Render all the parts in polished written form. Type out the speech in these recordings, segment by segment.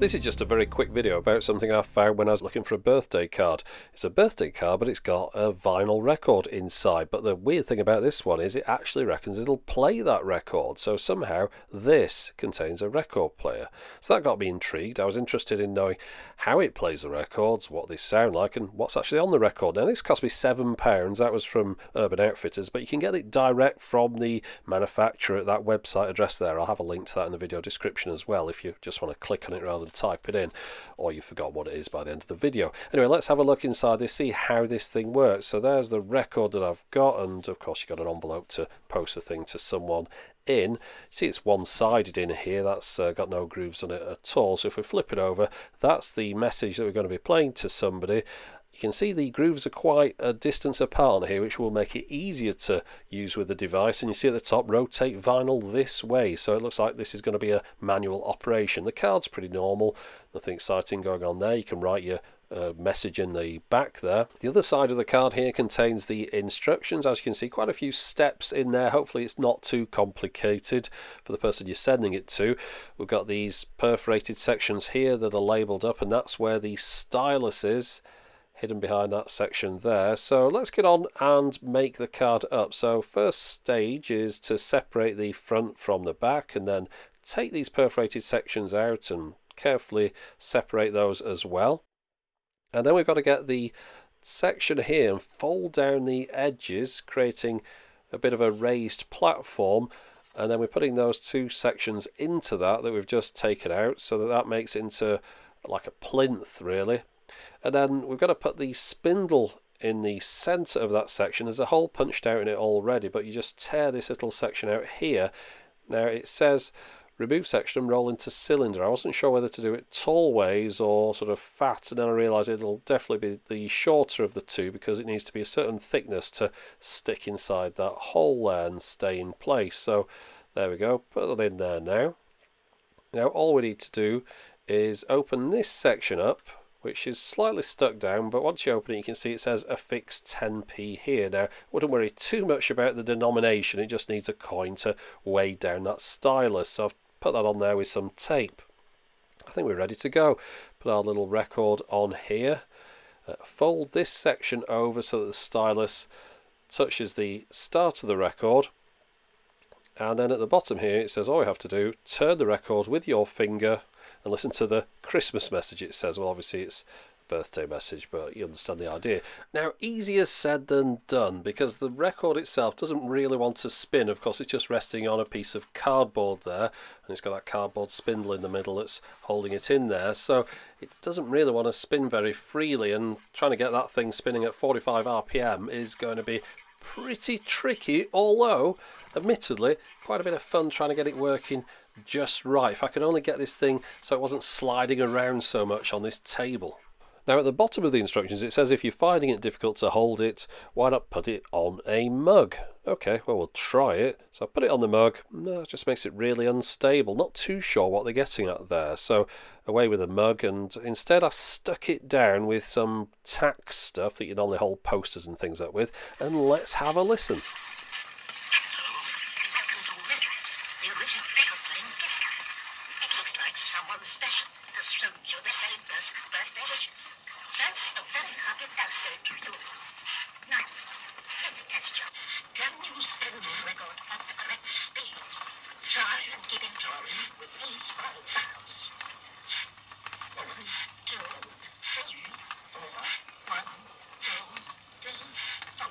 This is just a very quick video about something I found when I was looking for a birthday card. It's a birthday card, but it's got a vinyl record inside. But the weird thing about this one is it actually reckons it'll play that record. So somehow this contains a record player. So that got me intrigued. I was interested in knowing how it plays the records, what they sound like, and what's actually on the record. Now this cost me £7. That was from Urban Outfitters, but you can get it direct from the manufacturer at that website address there. I'll have a link to that in the video description as well if you just want to click on it rather than type it in, or you forgot what it is by the end of the video. Anyway, let's have a look inside this, see how this thing works. So there's the record that I've got, and of course you've got an envelope to post the thing to someone in. See, it's one-sided in here. That's got no grooves on it at all. So if we flip it over, that's the message that we're going to be playing to somebody. You can see the grooves are quite a distance apart here, which will make it easier to use with the device. And you see at the top, rotate vinyl this way. So it looks like this is going to be a manual operation. The card's pretty normal, nothing exciting going on there. You can write your message in the back there. The other side of the card here contains the instructions. As you can see, quite a few steps in there. Hopefully it's not too complicated for the person you're sending it to. We've got these perforated sections here that are labelled up, and that's where the stylus is, hidden behind that section there. So let's get on and make the card up. So first stage is to separate the front from the back, and then take these perforated sections out and carefully separate those as well. And then we've got to get the section here and fold down the edges, creating a bit of a raised platform. And then we're putting those two sections into that we've just taken out, so that makes it into like a plinth really. And then we've got to put the spindle in the center of that section. There's a hole punched out in it already, but you just tear this little section out here. Now it says remove section and roll into cylinder. I wasn't sure whether to do it tall ways or sort of fat, and then I realised it'll definitely be the shorter of the two because it needs to be a certain thickness to stick inside that hole there and stay in place. So there we go, put that in there now. Now all we need to do is open this section up, which is slightly stuck down, but once you open it you can see it says affix 10p here. Now wouldn't worry too much about the denomination, it just needs a coin to weigh down that stylus. So I've put that on there with some tape. I think we're ready to go. Put our little record on here, fold this section over so that the stylus touches the start of the record, and then at the bottom here it says all we have to do, turn the record with your finger and listen to the Christmas message. It says, well obviously it's a birthday message, but you understand the idea. Now easier said than done, because the record itself doesn't really want to spin. Of course it's just resting on a piece of cardboard there, and it's got that cardboard spindle in the middle that's holding it in there, so it doesn't really want to spin very freely, and trying to get that thing spinning at 45 RPM is going to be pretty tricky, although admittedly quite a bit of fun trying to get it working just right. If I could only get this thing so it wasn't sliding around so much on this table. Now at the bottom of the instructions it says if you're finding it difficult to hold it, why not put it on a mug? Okay, well we'll try it. So I put it on the mug. No, it just makes it really unstable. Not too sure what they're getting at there. So away with a mug, and instead I stuck it down with some tack stuff that you normally hold posters and things up with, and let's have a listen. Someone special has shown you the same birthday wishes. So, a very happy birthday to you. Now, let's test you. Can you spin the record at the correct speed? Try and keep it going with these 5 bars. 1, 2, 3, 4. 1, 2, 3, 4.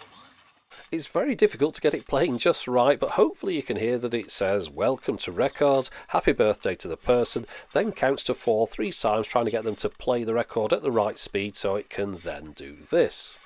It's very difficult to get it playing just right, but hopefully you can hear that it says welcome to Recard, happy birthday to the person, then counts to 4 3 times, trying to get them to play the record at the right speed so it can then do this.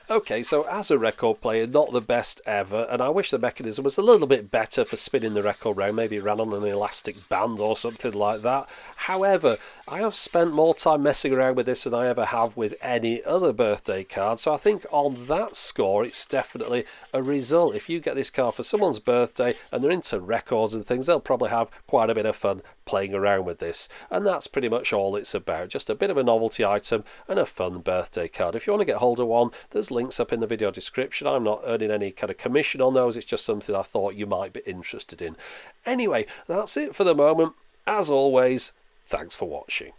Okay, so as a record player, not the best ever, and I wish the mechanism was a little bit better for spinning the record round. Maybe it ran on an elastic band or something like that. However, I have spent more time messing around with this than I ever have with any other birthday card, so I think on that score it's definitely a result. If you get this card for someone's birthday and they're into records and things, they'll probably have quite a bit of fun playing around with this. And that's pretty much all it's about, just a bit of a novelty item and a fun birthday card. If you want to get hold of one, there's links up in the video description. I'm not earning any kind of commission on those, it's just something I thought you might be interested in. Anyway, that's it for the moment. As always, thanks for watching.